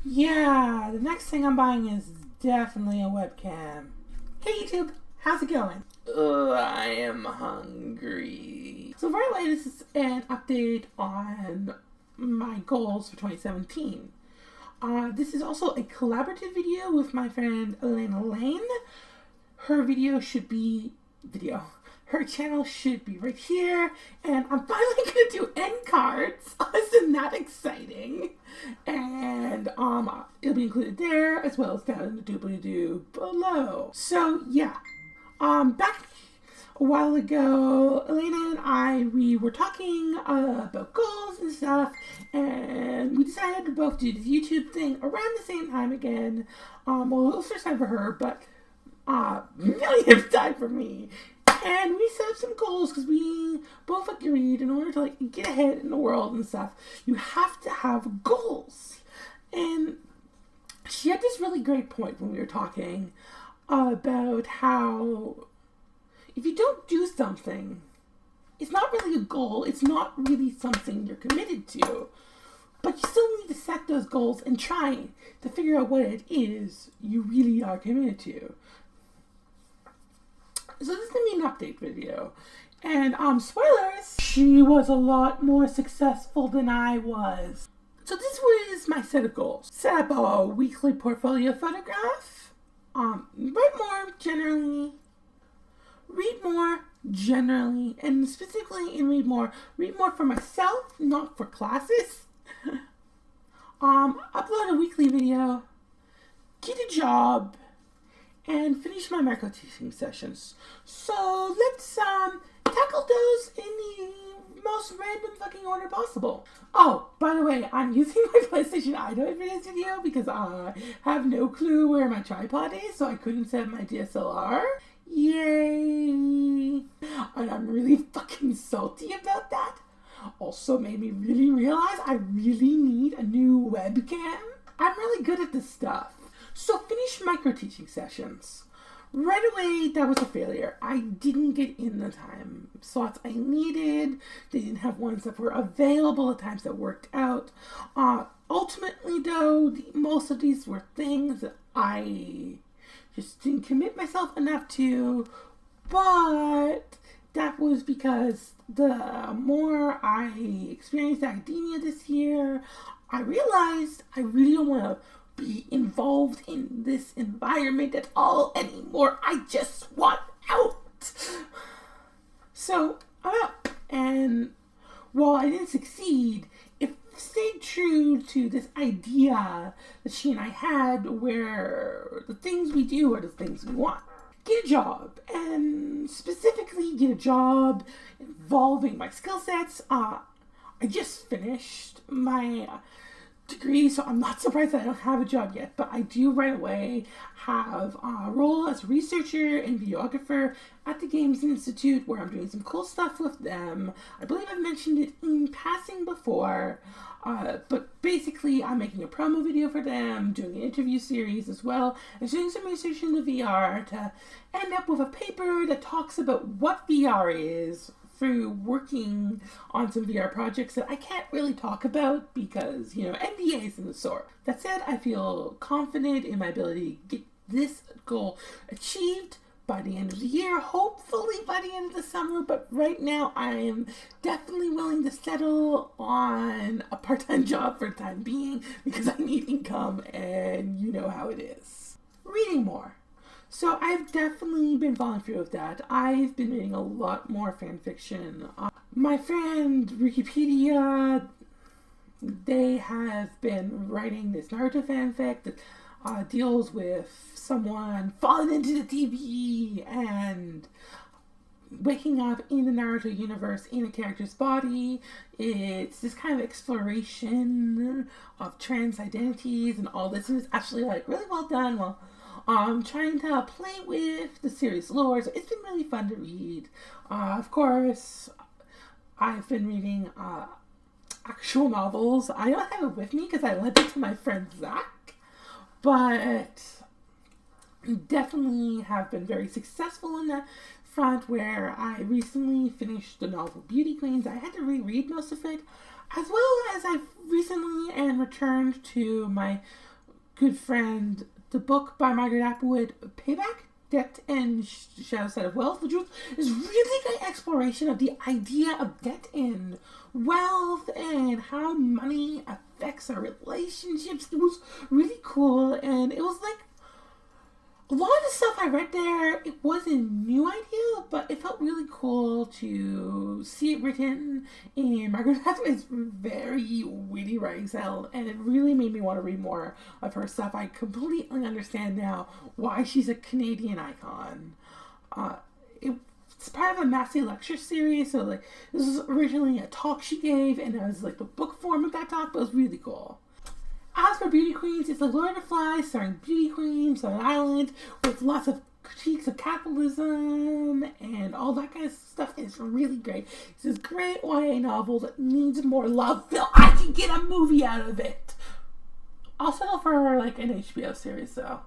Yeah, the next thing I'm buying is definitely a webcam. Hey YouTube, how's it going? I am hungry. So very latest is an update on my goals for 2017. This is also a collaborative video with my friend Elayna. Her video should be Her channel should be right here, and I'm finally gonna do end cards. Isn't that exciting? And it'll be included there as well as down in the doobly-doo below. So yeah, back a while ago, Elayna and we were talking about goals and stuff, and we decided to both do the YouTube thing around the same time again. Well, it was first time for her, but millionth time for me. And we set up some goals because we both agreed in order to get ahead in the world and stuff, you have to have goals. And she had this really great point when we were talking about how if you don't do something, it's not really a goal. It's not really something you're committed to. But you still need to set those goals and try to figure out what it is you really are committed to. So this is going to be an update video. And, spoilers, she was a lot more successful than I was. So this was my set of goals. Set up a weekly portfolio photograph. Write more generally. Read more generally. And specifically in read more for myself, not for classes. Upload a weekly video. Get a job. And finish my micro teaching sessions. So let's tackle those in the most random fucking order possible. Oh, by the way, I'm using my PlayStation iDoid for this video because I have no clue where my tripod is, so I couldn't set my DSLR. Yay! And I'm really fucking salty about that. Also made me really realize I really need a new webcam. I'm really good at this stuff. So finish micro-teaching sessions. Right away, that was a failure. I didn't get in the time slots I needed. They didn't have ones that were available at times that worked out. Ultimately, though, most of these were things that I just didn't commit myself enough to. But that was because the more I experienced academia this year, I realized I really don't want to be involved in this environment at all anymore. I just want out. So I'm out. And while I didn't succeed, it stayed true to this idea that she and I had where the things we do are the things we want. Get a job, and specifically get a job involving my skill sets. I just finished my degree, so I'm not surprised that I don't have a job yet, but I do right away have a role as a researcher and videographer at the Games Institute where I'm doing some cool stuff with them. I believe I've mentioned it in passing before, but basically I'm making a promo video for them, doing an interview series as well, and doing some research in the VR to end up with a paper that talks about what VR is through working on some VR projects that I can't really talk about because, NDAs and the sort. That said, I feel confident in my ability to get this goal achieved by the end of the year, hopefully by the end of the summer, but right now I am definitely willing to settle on a part-time job for the time being because I need income and you know how it is. Reading more. So I've definitely been volunteering with that. I've been reading a lot more fan fiction. My friend Wikipedia, they have been writing this Naruto fanfic that deals with someone falling into the TV and waking up in the Naruto universe in a character's body. It's this kind of exploration of trans identities and all this. And it's actually really well done. I'm trying to play with the series lore, so it's been really fun to read. Of course, I've been reading actual novels. I don't have it with me because I lent it to my friend Zach, but definitely have been very successful in that front where I recently finished the novel Beauty Queens. I had to reread most of it, as well as I've recently returned to my good friend the book by Margaret Atwood, Payback, Debt and Shadow Side of Wealth, which is really great exploration of the idea of debt and wealth and how money affects our relationships. It was really cool, and it was like a lot of the stuff I read there, it wasn't new idea, but it felt really cool to see it written in Margaret Atwood's very witty writing style, and it really made me want to read more of her stuff. I completely understand now why she's a Canadian icon. It's part of a Massey lecture series, so like this was originally a talk she gave, and it was like the book form of that talk, but it was really cool. As for Beauty Queens, it's like Lord of the Flies starring beauty queens on an island with lots of critiques of capitalism and all that kind of stuff. It's really great. It's this great YA novel that needs more love. Feel I can get a movie out of it. I'll settle for like an HBO series though.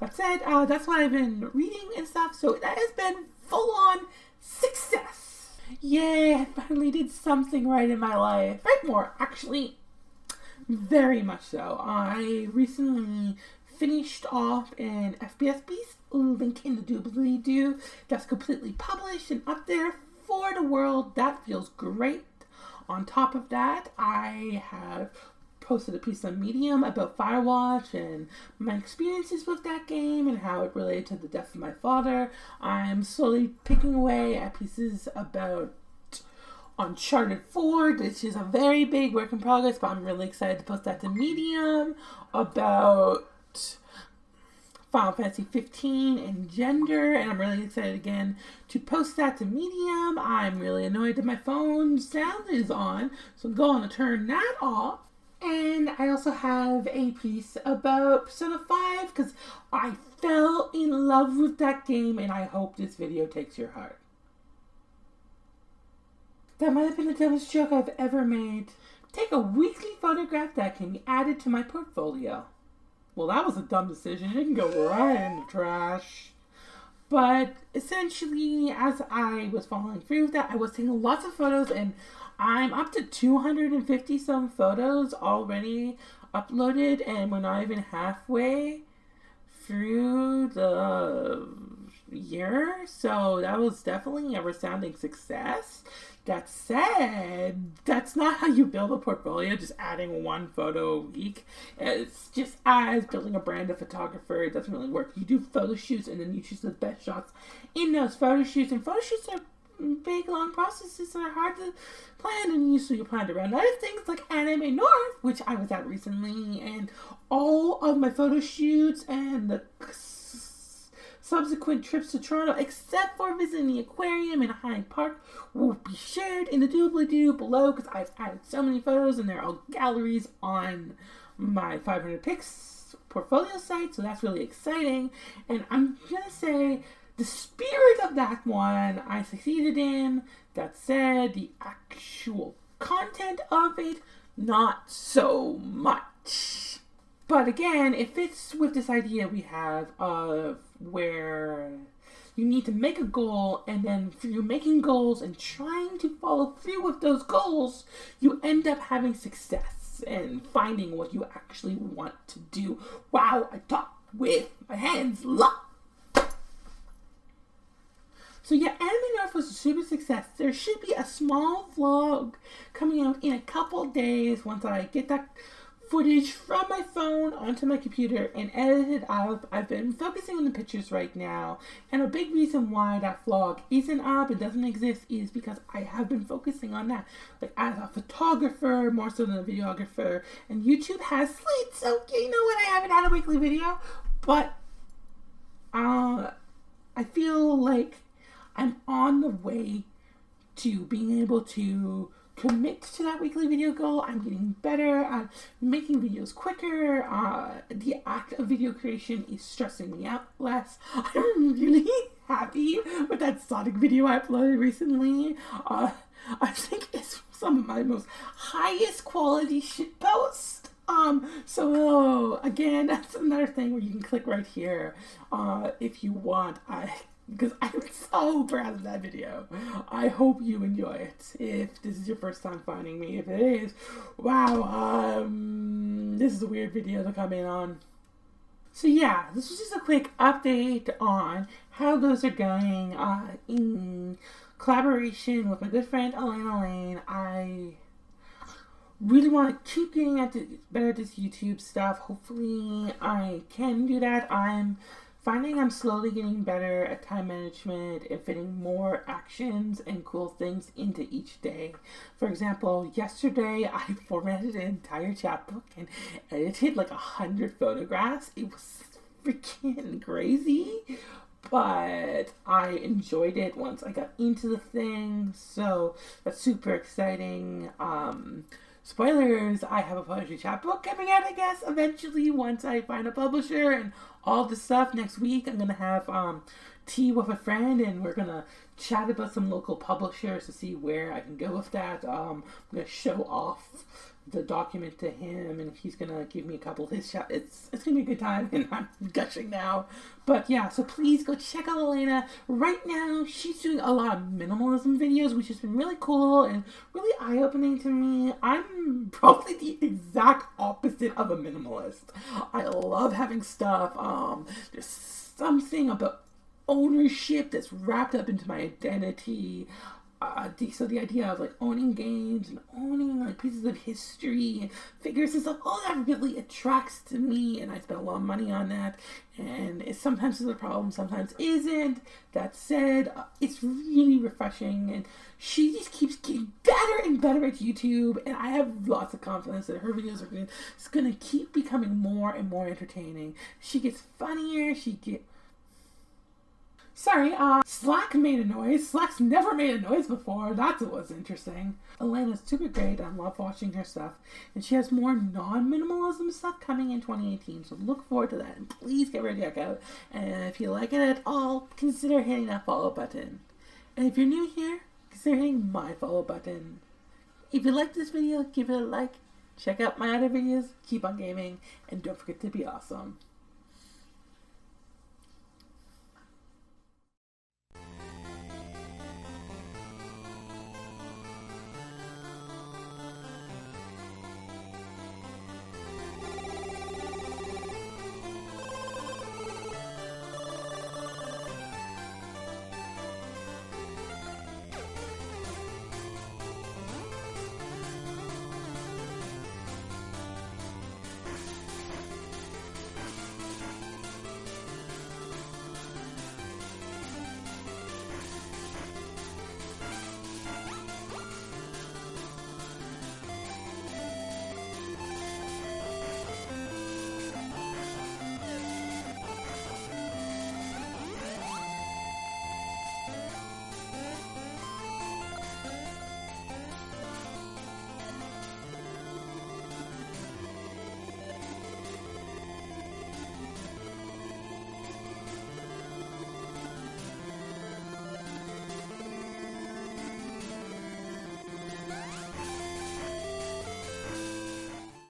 That said, that's what I've been reading and stuff. So that has been full on success. Yay, I finally did something right in my life. Right, more actually. Very much so. I recently finished off an FPS Piece, link in the doobly-doo, that's completely published and up there for the world. That feels great. On top of that, I have posted a piece on Medium about Firewatch and my experiences with that game and how it related to the death of my father. I'm slowly picking away at pieces about Uncharted 4, which is a very big work in progress, but I'm really excited to post that to Medium, about Final Fantasy 15 and gender, and I'm really excited again to post that to Medium. I'm really annoyed that my phone sound is on, so I'm going to turn that off. And I also have a piece about Persona 5, because I fell in love with that game, and I hope this video takes your heart. That might have been the dumbest joke I've ever made. Take a weekly photograph that can be added to my portfolio. Well, that was a dumb decision. It can go right in the trash. But essentially, as I was following through with that, I was taking lots of photos, and I'm up to 250 some photos already uploaded, and we're not even halfway through the year. So that was definitely a resounding success. That said, that's not how you build a portfolio, just adding one photo a week. It's just as building a brand of photographer. It doesn't really work. You do photo shoots and then you choose the best shots in those photo shoots. And photo shoots are big, long processes that are hard to plan, and usually you're planned around other things like Anime North, which I was at recently, and all of my photo shoots and the subsequent trips to Toronto, except for visiting the aquarium in Hyde Park, will be shared in the doobly-doo below, because I've added so many photos and they're all galleries on my 500 pics portfolio site, so that's really exciting. And I'm gonna say the spirit of that one I succeeded in. That said, the actual content of it, not so much. But again, it fits with this idea we have of where you need to make a goal, and then through making goals and trying to follow through with those goals, you end up having success and finding what you actually want to do. Wow, I talk with my hands locked. So yeah, Anime North was a super success. There should be a small vlog coming out in a couple days once I get that footage from my phone onto my computer and edit it out. I've been focusing on the pictures right now, and a big reason why that vlog isn't up and doesn't exist is because I have been focusing on that, like as a photographer more so than a videographer, and YouTube has slid, so you know what, I haven't had a weekly video, but I feel like I'm on the way to being able to commit to that weekly video goal. I'm getting better at making videos quicker. The act of video creation is stressing me out less. I'm really happy with that Sonic video I uploaded recently. I think it's some of my most highest quality shit posts. So again, that's another thing where you can click right here if you want. Because I'm so proud of that video. I hope you enjoy it. If this is your first time finding me, if it is, wow, This is a weird video to come in on. So yeah, this was just a quick update on how those are going in collaboration with my good friend Elayna. I really want to keep getting better at this YouTube stuff. Hopefully I can do that. I'm finding I'm slowly getting better at time management and fitting more actions and cool things into each day. For example, yesterday I formatted an entire chapbook and edited like 100 photographs. It was freaking crazy, but I enjoyed it once I got into the thing, so that's super exciting. Spoilers, I have a poetry chapbook coming out, I guess, eventually once I find a publisher and all this stuff. Next week I'm going to have tea with a friend and we're going to chat about some local publishers to see where I can go with that. I'm going to show off the document to him and he's going to give me a couple of his shots. It's going to be a good time and I'm gushing now. But yeah, so please go check out Elayna. Right now, she's doing a lot of minimalism videos, which has been really cool and really eye-opening to me. I'm probably the exact opposite of a minimalist. I love having stuff. There's something about ownership that's wrapped up into my identity. So the idea of like owning games and owning like pieces of history and figures and stuff, all that really attracts to me, and I spend a lot of money on that, and it sometimes is a problem, sometimes isn't. That said, it's really refreshing, and she just keeps getting better and better at YouTube, and I have lots of confidence that her videos are gonna keep becoming more and more entertaining. She gets funnier, Sorry, Slack made a noise. Slack's never made a noise before. That's what was interesting. Elayna's super great. I love watching her stuff. And she has more non-minimalism stuff coming in 2018. So look forward to that. And please get ready to check out. And if you like it at all, consider hitting that follow button. And if you're new here, consider hitting my follow button. If you like this video, give it a like. Check out my other videos. Keep on gaming. And don't forget to be awesome.